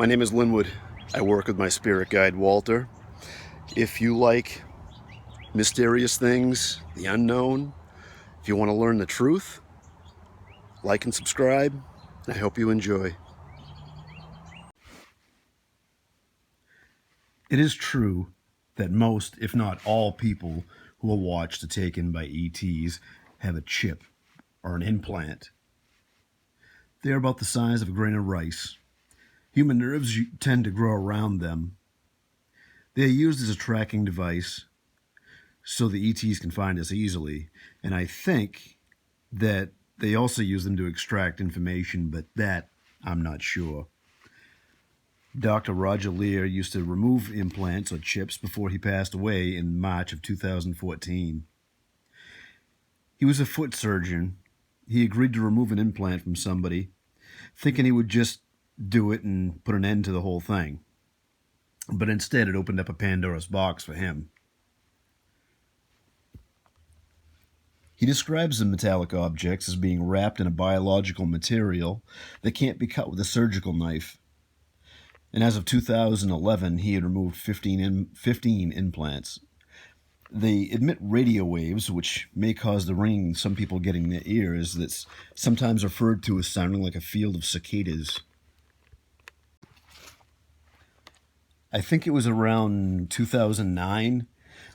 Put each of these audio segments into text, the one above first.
My name is Linwood. I work with my spirit guide, Walter. If you like mysterious things, the unknown, if you want to learn the truth, like and subscribe. I hope you enjoy. It is true that most, if not all, people who are watched or taken by ETs have a chip or an implant. They are about the size of a grain of rice. Human nerves tend to grow around them. They are used as a tracking device so the ETs can find us easily, and I think that they also use them to extract information, but that I'm not sure. Dr. Roger Lear used to remove implants or chips before he passed away in March of 2014. He was a foot surgeon. He agreed to remove an implant from somebody, thinking he would just do it and put an end to the whole thing. But instead, it opened up a Pandora's box for him. He describes the metallic objects as being wrapped in a biological material that can't be cut with a surgical knife. And as of 2011, he had removed 15 implants. They emit radio waves, which may cause the ringing some people get in their ears that's sometimes referred to as sounding like a field of cicadas. I think it was around 2009,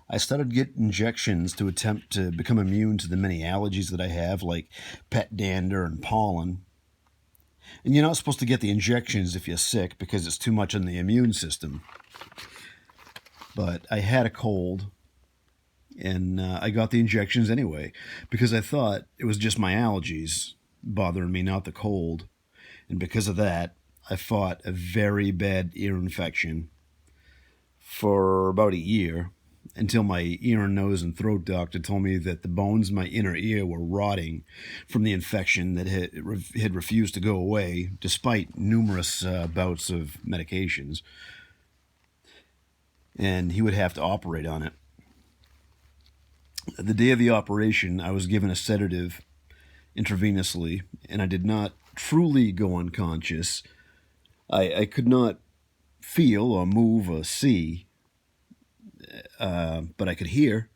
I started getting injections to attempt to become immune to the many allergies that I have, like pet dander and pollen. And you're not supposed to get the injections if you're sick because it's too much on the immune system. But I had a cold, and I got the injections anyway because I thought it was just my allergies bothering me, not the cold. And because of that, I fought a very bad ear infection for about a year until my ear and nose and throat doctor told me that the bones in my inner ear were rotting from the infection that had refused to go away despite numerous bouts of medications. And he would have to operate on it. The day of the operation, I was given a sedative intravenously, and I did not truly go unconscious. I could not feel or move or see, but I could hear.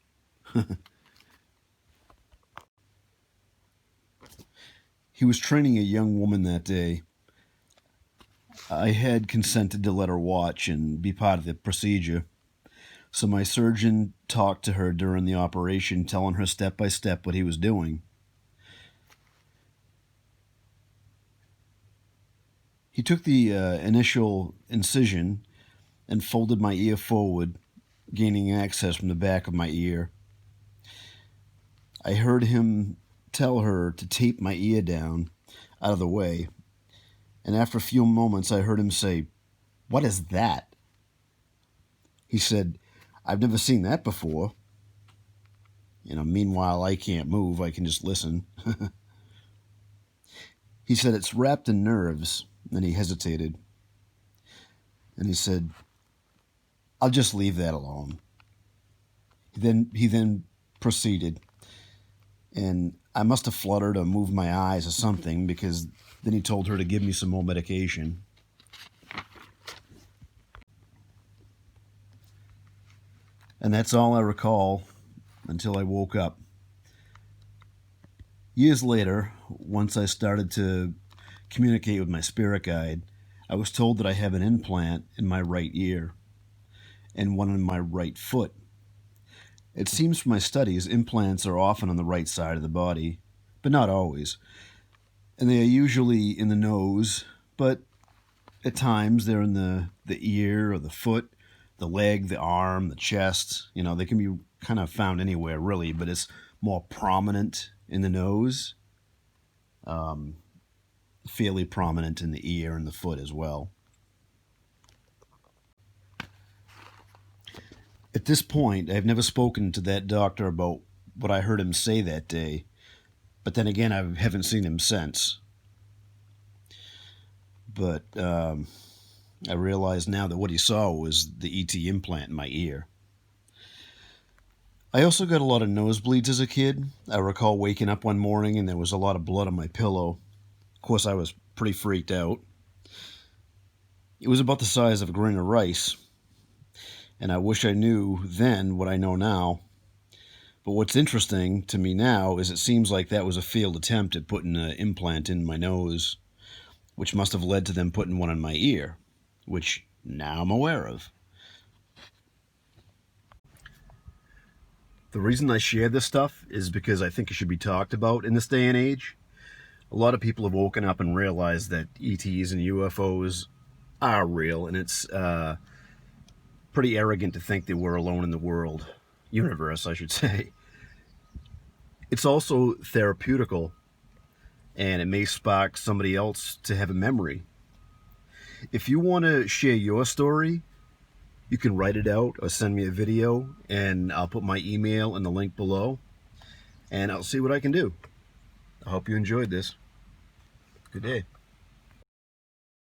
He was training a young woman that day. I had consented to let her watch and be part of the procedure. So my surgeon talked to her during the operation, telling her step by step what he was doing. He took the initial incision and folded my ear forward, gaining access from the back of my ear. I heard him tell her to tape my ear down out of the way, and after a few moments I heard him say, "What is that?" He said, "I've never seen that before." Meanwhile, I can't move, I can just listen. He said, "It's wrapped in nerves," and he hesitated. And he said, "I'll just leave that alone." He then proceeded, and I must have fluttered or moved my eyes or something, because then he told her to give me some more medication. And that's all I recall until I woke up. Years later, once I started to communicate with my spirit guide, I was told that I have an implant in my right ear and one in my right foot. It seems from my studies, implants are often on the right side of the body, but not always. And they are usually in the nose, but at times they're in the ear or the foot, the leg, the arm, the chest. They can be kind of found anywhere, really, but it's more prominent in the nose, fairly prominent in the ear and the foot as well. At this point, I've never spoken to that doctor about what I heard him say that day, but then again, I haven't seen him since. But I realize now that what he saw was the ET implant in my ear. I also got a lot of nosebleeds as a kid. I recall waking up one morning and there was a lot of blood on my pillow. Of course, I was pretty freaked out. It was about the size of a grain of rice, and I wish I knew then what I know now. But what's interesting to me now is it seems like that was a failed attempt at putting an implant in my nose, which must have led to them putting one in my ear, which now I'm aware of. The reason I share this stuff is because I think it should be talked about in this day and age. A lot of people have woken up and realized that ETs and UFOs are real, and it's pretty arrogant to think that we're alone in the world, universe, I should say. It's also therapeutical, and it may spark somebody else to have a memory. If you want to share your story, you can write it out or send me a video, and I'll put my email in the link below, and I'll see what I can do. I hope you enjoyed this. Good day.